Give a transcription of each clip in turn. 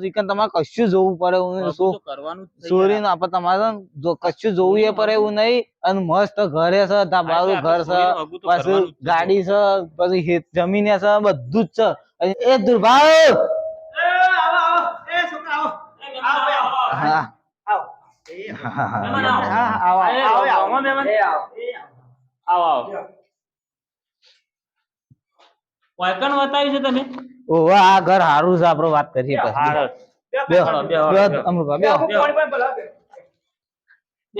Chicken તમારે કશું જોવું પડે એવું સોરી ના પણ તમારે કશું જોવું એ પડે એવું નહીં અને મસ્ત ઘરે છે તમારું ઘર છે પાછું ગાડી છે પછી જમીન છે બધું જ છે એ દુર્ભાઈ આ ઘર હારું છે આપડે વાત કરીએ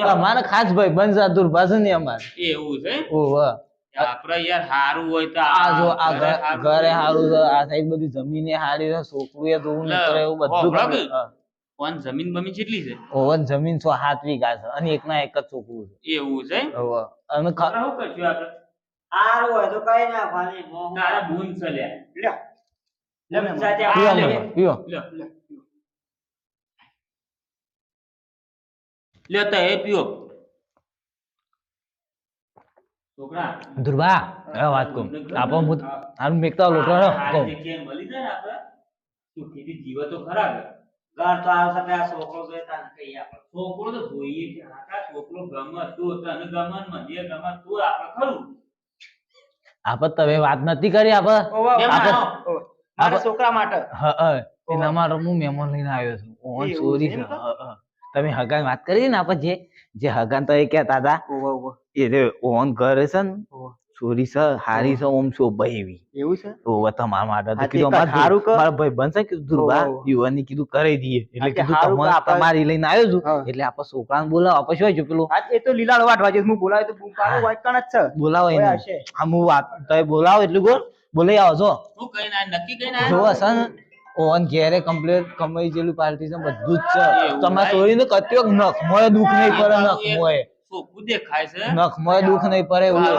અમારે ખાસ ભાઈ બંધ દુર્ભાષ ને અમારે એવું છે ઓવા આપડે યાર હારું હોય તો આ જો આ ઘરે હારું છે આ સાઈડ બધી જમીને હારી છે છોકરું એ જોવું નહીં કરે એવું બધું કોણ જમીન બમીન કેટલી છે ઓવન જમીન 7 વીઘા છે અને એકના એક જ છોકરું છે એવું છે ઓવા અને શું કરશું આપણે હારું હોય તો કઈ ના ભાઈ તારા બૂન છે લે પીઓ લેતા એ પીઓ છોકરા દુર્ભા વાત કહું આપો હું આનું મેકતા લોટો કહું જગ્યાએ મળી જાય ને આપણે સુખીથી જીવો તો ખરા ઘર તો આવશે પેલા છોકરો જોઈતા ને કઈ આપણે છોકરો તો જોઈએ કે આખા છોકરો ગમે તું તને ગમે મને ગમે તું આપણે ખરું આપત તમે વાત નથી કરી મારા છોકરા માટે એના માટે હું મહેમાન લઈને આવ્યો છું ઓન સોરી છે તમે હગાન વાત કરી ને આપણે જે હગાન તો એ કહેતા હતા એ ઓન ઘરે છે ને સોરી છે હારી છે ઓમ શોભાઈ એવી એવું છે ઓવ તમારા માટે તો કીધું મારા ભાઈ બનશે કીધું દુર્બા યુવાની કીધું કરી દઈએ એટલે કીધું તમારી લઈને આવ્યો છું એટલે આપણે છોકરાને બોલાવો આપણે શું છે પેલું એ તો લીલાડ વાટવા છે હું બોલાવે તો બૂમપાડું વાટકણ જ છે બોલાવો એને હા હું વાત તમે બોલાવો એટલું બોલ બોલાઈ આવો છો શું કઈ ના નક્કી કઈ ના જો હશે ને ઓન ઘેરે કમ્પ્લીટ કમાઈ જેલું પાર્ટી છે બધું જ છે તમારે સોરીને કત્યો નખ મોય દુખ નહીં પડે નખ મોય છોકરું દેખાય છે નખ મોય દુખ નહીં પડે એવું ઘર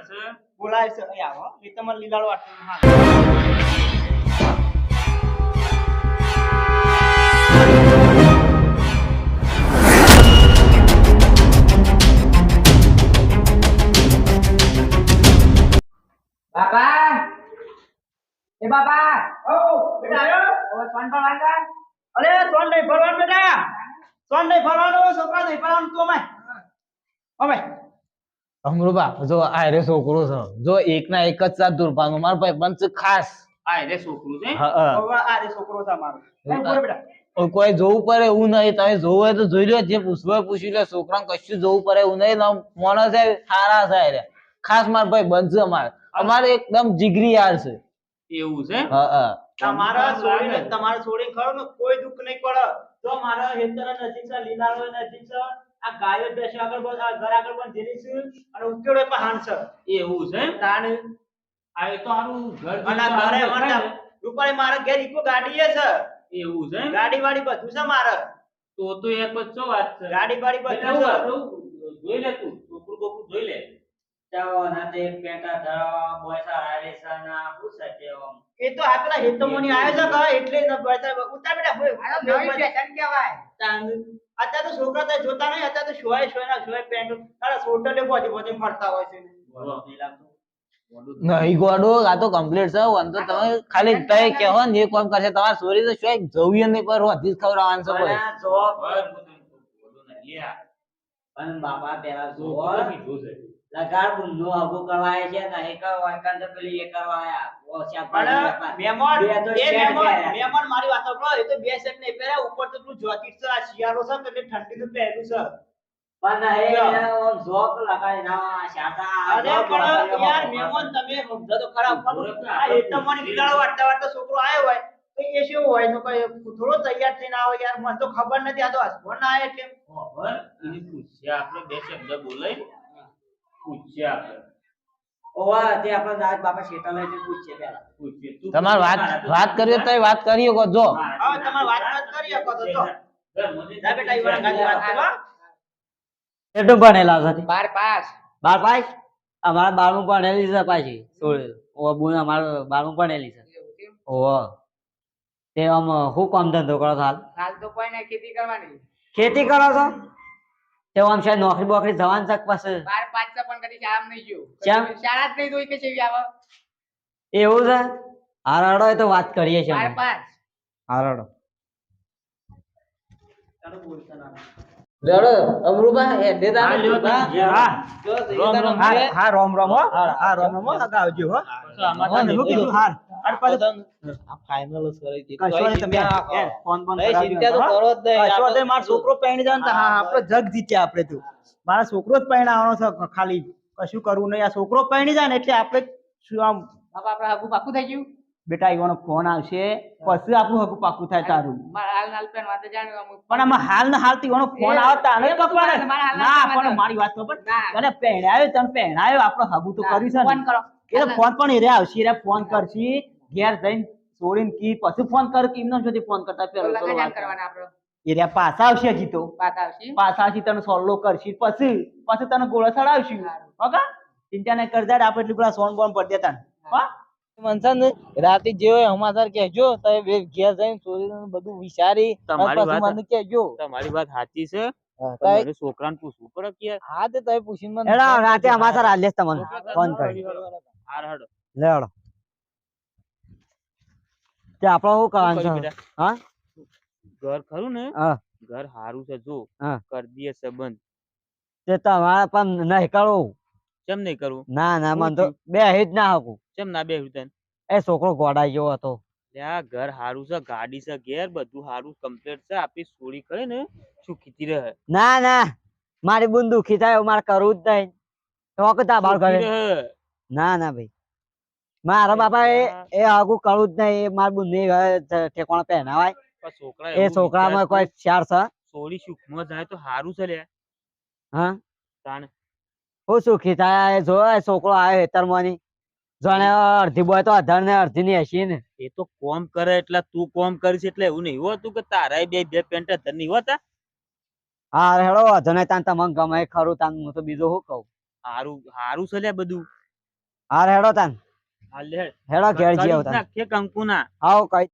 છે બોલાય છે અહીં આવો એ તમારે લીલાડ વાટવાનું બાપા એ બાપા ઓ બેટા આયો હવે સોન ભરવાના અરે સોન નહીં ભરવાનું બેટા સોન નહીં ભરવાનું છોકરા નહીં ભરવાનું તું અમે અમરુબા જો આ રે છોકરો છે જો એક ના એક જ સાથ દુર્ભાનું મારા ભાઈ બંધ ખાસ આ રે છોકરું છે હવે આ રે છોકરો છે મારો નહીં બોલ બેટા કોઈ જોવું પડે એવું નહીં તમે જોવું હોય તો જોઈ લો જે પૂછવું પૂછી લો છોકરાને કશું જોવું પડે એવું નહીં માણસ સારા છે ખાસ મારા ભાઈ બંધ છે અમારે એકદમ જીગરી યાર છે એવું છે તમારા છોડીને ખરો ને કોઈ દુઃખ નહીં પડે તો મારા હેતર નજીક છે લીલાળો નજીક છે આ ગાયો બેસે આગળ ઘર આગળ પણ જેરી છે અને ઉકેડો પણ હાણ છે એવું છે તાણ આ એ તો હારું ઘર અને ઘરે વરતા રૂપાળી મારા ઘેર ઈકો ગાડી છે એવું છે ગાડી વાડી બધું છે મારે તો એક જ છો વાત છે ગાડી વાડી બધું છે જોઈ લે તું છોકરું બોકરું જોઈ લે ચાવો ના તે પેટા ધરાવા બોયસા રાલેસાના પૂછે કે એ તો આ પેલા હેતમોની આયો છે એટલે ન બોયસા ઉતાર બેટા નવી ફેશન કહેવાય અત્યારે તો છોકરા તો જોતા નહીં અત્યારે તો શોય પેન્ટ તારા સોટલે બોધી ફરતા હોય છે નહીં ગોડો આ તો કમ્પ્લીટ છે વન તો તમે ખાલી તય કહેવો ને એ કામ કરશે તમારે સોરી તો શું જવું નહીં પર હોતી જ ખવડાવવાનું છે કોઈ પણ બાપા પેલા જો લગાડ બુંનો આગો કરવાય છે ને એક વાયકાન તો પેલી એક કરવાયા ઓછા પાડી મહેમાન મારી વાત સાંભળો એ તો બે સેટ નહીં પહેર્યા ઉપર તો તું જોકેટ છે આ શિયાળો છે એટલે ઠંડી નું પહેર્યું છે પણ એ જોક લગાડી ના શાતા અરે પણ યાર મહેમાન તમે સમજો તો ખરાબ આ એકદમ મને ગિલાડો વાટતા છોકરો આવ્યો હોય તો એ શું હોય તો કોઈ થોડો તૈયાર થઈને આવો યાર મને તો ખબર નથી આ તો હસબન્ડ ના આવે એટલે ખબર એની પૂછ્યા આપણે બે શબ્દ બોલાય પૂછ્યા આપણે ઓવા તે આપણે આજ બાપા શેટા લઈને પૂછીએ પેલા પૂછીએ તું તમાર વાત કરીએ તો વાત કરીએ કો જો હા તમાર વાત કરીએ કો તો જો જા બેટા ઈવાના ગાડી વાત કરવા કેટલું ભણેલા છે 12 પાસ અમારા 12 ભણેલી છે પાછી ઓ બોન અમાર 12 ભણેલી છે ઓ તે આમ હું કામ ધંધો કરો હાલ તો કોઈ નહીં ખેતી કરવાની ખેતી કરો છો તે આમ શાયદ નોકરી બોકરી જવાન શક પાસે 12 પાસ છે પણ કદી શાળા નહીં ગયો કેમ શાળા જ નહીં જોઈ કે ચેવી આવે એવું છે હારડો તો વાત કરીએ છીએ 12 પાસ હારડો લેડો અમરુબા હેડે હા, લ્યો તમે જે હા. હા રોમ રોમ હો હા રોમ રોમ હો આગળ આવજો હો આમાં હું કીધું હાર ફાઇનલ કરી દીધું કશો નહીં તમે ફોન બોન ભાઈ કરાવજો ચિંતા તો હો. કરો જ નહીં. કશો નહીં, મારો છોકરો પરણી જાય ને તો હા આપણે જગ જીત્યા આપણે તો મારા છોકરો જ પરણાવવાનો છે ખાલી કશું કરવું નહીં આ છોકરો પરણી જાય ને એટલે આપણે શું આમ બાપા આપણે હગું પાકું થઈ ગયું બેટા એવાનો ફોન આવશે પછી આપણું હકું પાકું થાય તારું મારા હાલ નાલ પેન વાત જાણ્યું અમુક પણ આમાં હાલ ને હાલ તો એવાનો ફોન આવતા ને મારા હાલ ના ના પણ મારી વાત તો પણ ના. તને પહેણાયો આપણે હગું તો કર્યું છે ફોન ને કરો એ ફોન પણ એ આવશે રે ફોન કરશી ઘેર જઈને છોડીને કી પછી ફોન કર કે એમને સુધી ફોન કરતા તો પેલો લગન જાણ કરવાના આપણે એ રે પાછા આવશે હજી તો વાત આવશે પાછા આવશે તને સોલ્લો કરશી પછી તને ગોળા ચડાવશું ઓકે ચિંતા નહીં કરતા આપણે એટલું પેલા સોન બોન પડી દેતા હા મનસન રાતે જે હોય સમાચાર કહેજો તમે બે ઘેર જઈને ચોરીને બધું વિચારી તમારી પછી વાત- મને કહેજો તમારી વાત સાચી છે હા, પણ મને છોકરાને પૂછવું પડે કે યાર. હા તે તમે પૂછીને મને એડા રાતે અમાસર આલેસ તમને ફોન કરી હાર હાડો. લેડો તે આપણે શું શું કરવાનું કર્યું છે બેટા? હા ઘર ખરું ને હા ઘર હારું છે જો હા. કરી દઈએ સંબંધ તે તમારે પણ નહીં કરવું કેમ નહીં કરવું ના ના શું મને તો થયું? બે જ ના હકું કેમ ના બેહ્યું તને એ છોકરો ગોડાઈ ગયો હતો આ ઘર હારું છે ગાડી છે ઘેર બધું હારું કમ્પ્લીટ છે આપણી સોળી કરે ને શું કીધી રહે ના ના મારી બુન દુખી થાય એવું મારે કરવું જ નહીં તો કતા બાર કરે સુખી રહે. ના ના ભાઈ મારા બાપા એ આગું કરવું જ નહીં એ મારી બુન ની ઠેકોણા પહેનાવાય પણ છોકરા એ એવું છોકરામાં વિચારતું, કોઈ ચાર છે સોળી સુખમાં જાય તો હારું છે લે હા તાણ હું સુખી થાય એ જો એ છોકરો આવ્યો હેતરમાંની જાણે અડધી બોય તો અઢાર ને અડધી ની હસી ને એ તો કોમ કરે એટલે તું કોમ કરીશ એટલે એવું નહીં હોતું કે તારા બે બે પેન્ટ ધર નહીં હોતા હા હેડો વાંધો નહીં તાન તમને ગમે એ ખરું તાન હું તો બીજું શું કહું હારું હારું છે લે બધું હા હેડો તાન હાલ લે હેડો ઘેર કરી જીવ જ તાન નાખ કે કંકુ ના આવો કઈ